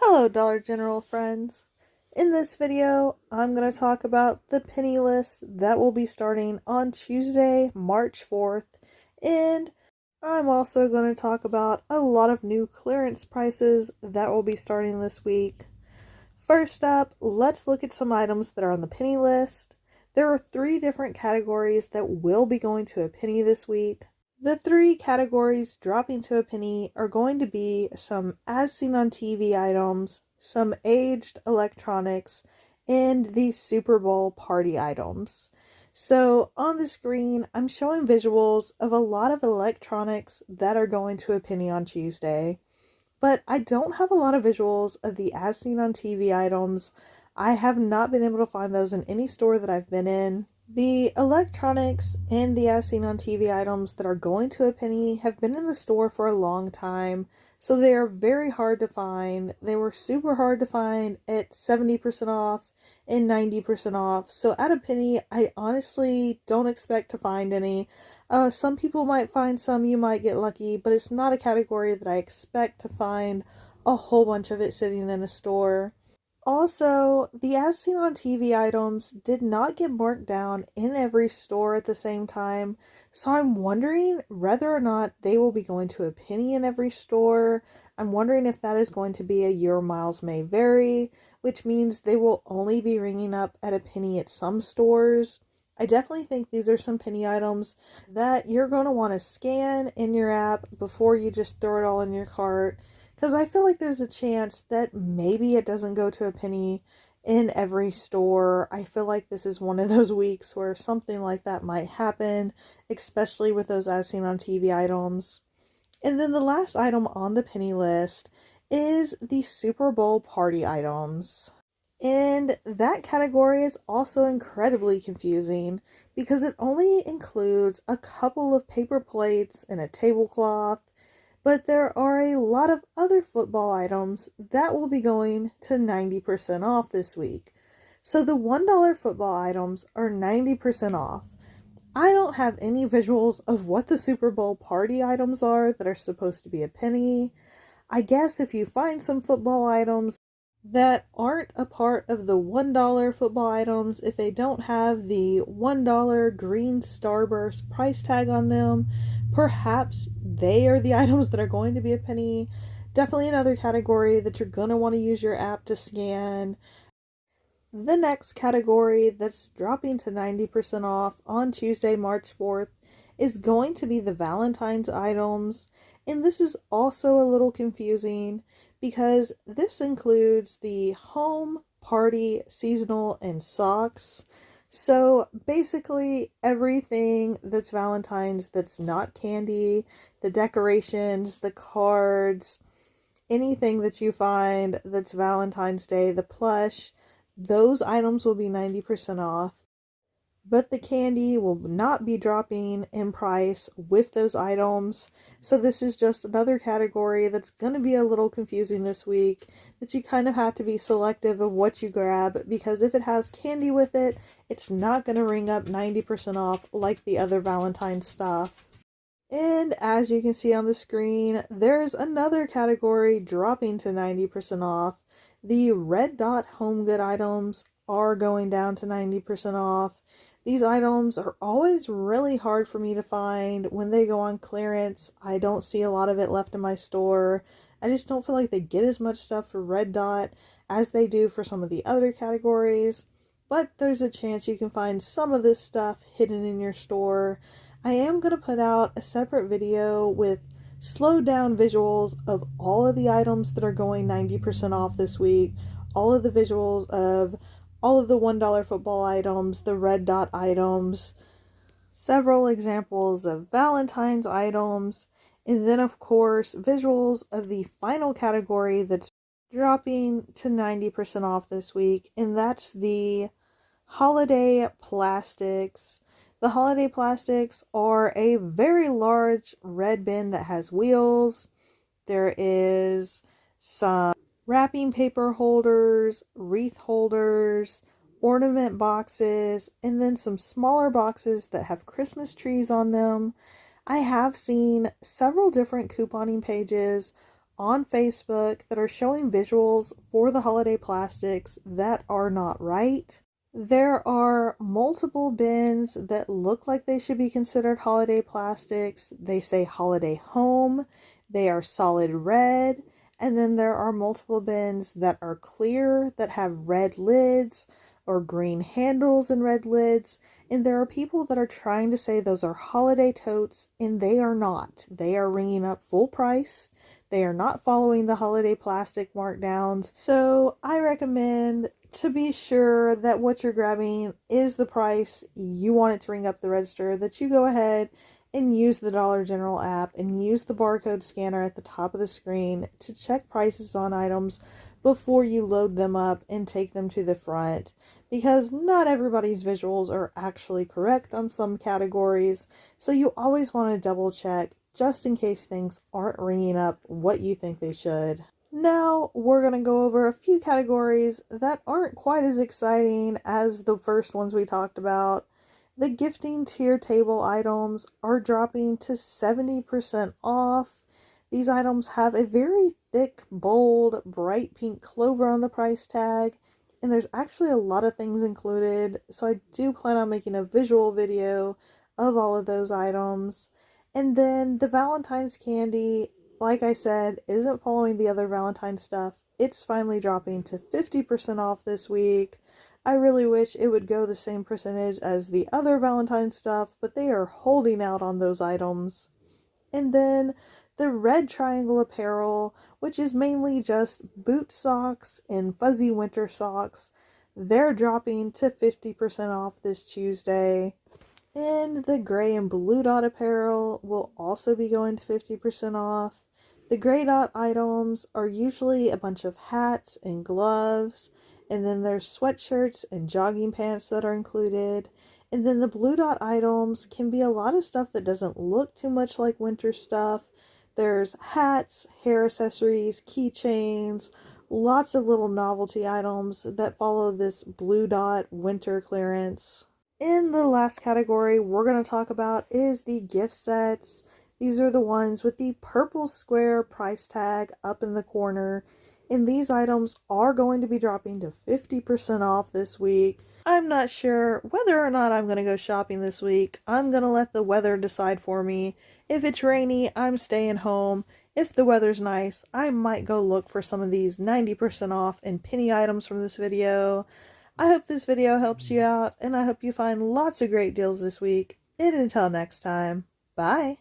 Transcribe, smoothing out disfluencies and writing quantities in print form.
Hello, Dollar General friends. In this video, I'm going to talk about the penny list that will be starting on Tuesday, March 4th, and I'm also going to talk about a lot of new clearance prices that will be starting this week. First up, let's look at some items that are on the penny list. There are 3 different categories that will be going to a penny this week. The 3 categories dropping to a penny are going to be some as seen on TV items, some aged electronics, and the Super Bowl party items. So on the screen, I'm showing visuals of a lot of electronics that are going to a penny on Tuesday. But I don't have a lot of visuals of the as seen on TV items. I have not been able to find those in any store that I've been in. The electronics and the as seen on TV items that are going to a penny have been in the store for a long time, so they are very hard to find. They were super hard to find at 70% off and 90% off, so at a penny, I honestly don't expect to find any. Some people might find some, you might get lucky, but it's not a category that I expect to find a whole bunch of it sitting in a store. Also, the as seen on TV items did not get marked down in every store at the same time, so I'm wondering whether or not they will be going to a penny in every store. I'm wondering if that is going to be a your miles may vary, which means they will only be ringing up at a penny at some stores. I definitely think these are some penny items that you're going to want to scan in your app before you just throw it all in your cart. Because I feel like there's a chance that maybe it doesn't go to a penny in every store. I feel like this is one of those weeks where something like that might happen, especially with those as seen on TV items. And then the last item on the penny list is the Super Bowl party items. And that category is also incredibly confusing because it only includes a couple of paper plates and a tablecloth, but there are a lot of other football items that will be going to 90% off this week. So the $1 football items are 90% off. I don't have any visuals of what the Super Bowl party items are that are supposed to be a penny. I guess if you find some football items that aren't a part of the $1 football items, if they don't have the $1 green starburst price tag on them, perhaps they are the items that are going to be a penny. Definitely another category that you're going to want to use your app to scan. The next category that's dropping to 90% off on Tuesday, March 4th is going to be the Valentine's items. And this is also a little confusing because this includes the home, party, seasonal, and socks. So basically everything that's Valentine's that's not candy, the decorations, the cards, anything that you find that's Valentine's Day, the plush, those items will be 90% off. But the candy will not be dropping in price with those items. So this is just another category that's going to be a little confusing this week, that you kind of have to be selective of what you grab, because if it has candy with it, it's not going to ring up 90% off like the other Valentine stuff. And as you can see on the screen, there's another category dropping to 90% off. The Red Dot Home Good items are going down to 90% off. These items are always really hard for me to find when they go on clearance. I don't see a lot of it left in my store. I just don't feel like they get as much stuff for Red Dot as they do for some of the other categories. But there's a chance you can find some of this stuff hidden in your store. I am going to put out a separate video with slowed down visuals of all of the items that are going 90% off this week, all of the visuals of all of the $1 football items, the Red Dot items, several examples of Valentine's items, and then of course visuals of the final category that's dropping to 90% off this week, and that's the holiday plastics. The holiday plastics are a very large red bin that has wheels. There is some wrapping paper holders, wreath holders, ornament boxes, and then some smaller boxes that have Christmas trees on them. I have seen several different couponing pages on Facebook that are showing visuals for the holiday plastics that are not right. There are multiple bins that look like they should be considered holiday plastics. They say holiday home, they are solid red, and then there are multiple bins that are clear that have red lids or green handles and red lids. And there are people that are trying to say those are holiday totes, and they are not. They are ringing up full price. They are not following the holiday plastic markdowns. So I recommend, to be sure that what you're grabbing is the price you want it to ring up the register, that you go ahead and use the Dollar General app and use the barcode scanner at the top of the screen to check prices on items before you load them up and take them to the front, because not everybody's visuals are actually correct on some categories, so you always want to double check just in case things aren't ringing up what you think they should. Now we're going to go over a few categories that aren't quite as exciting as the first ones we talked about. The gifting tier table items are dropping to 70% off. These items have a very thick, bold, bright pink clover on the price tag, and there's actually a lot of things included, so I do plan on making a visual video of all of those items. And then the Valentine's candy, like I said, isn't following the other Valentine's stuff. It's finally dropping to 50% off this week. I really wish it would go the same percentage as the other Valentine's stuff, but they are holding out on those items. And then the red triangle apparel, which is mainly just boot socks and fuzzy winter socks, they're dropping to 50% off this Tuesday. And the gray and blue dot apparel will also be going to 50% off. The gray dot items are usually a bunch of hats and gloves, and then there's sweatshirts and jogging pants that are included. And then the blue dot items can be a lot of stuff that doesn't look too much like winter stuff. There's hats, hair accessories, keychains, lots of little novelty items that follow this blue dot winter clearance. In the last category we're going to talk about is the gift sets. These are the ones with the purple square price tag up in the corner, and these items are going to be dropping to 50% off this week. I'm not sure whether or not I'm going to go shopping this week. I'm going to let the weather decide for me. If it's rainy, I'm staying home. If the weather's nice, I might go look for some of these 90% off and penny items from this video. I hope this video helps you out, and I hope you find lots of great deals this week. And until next time, bye!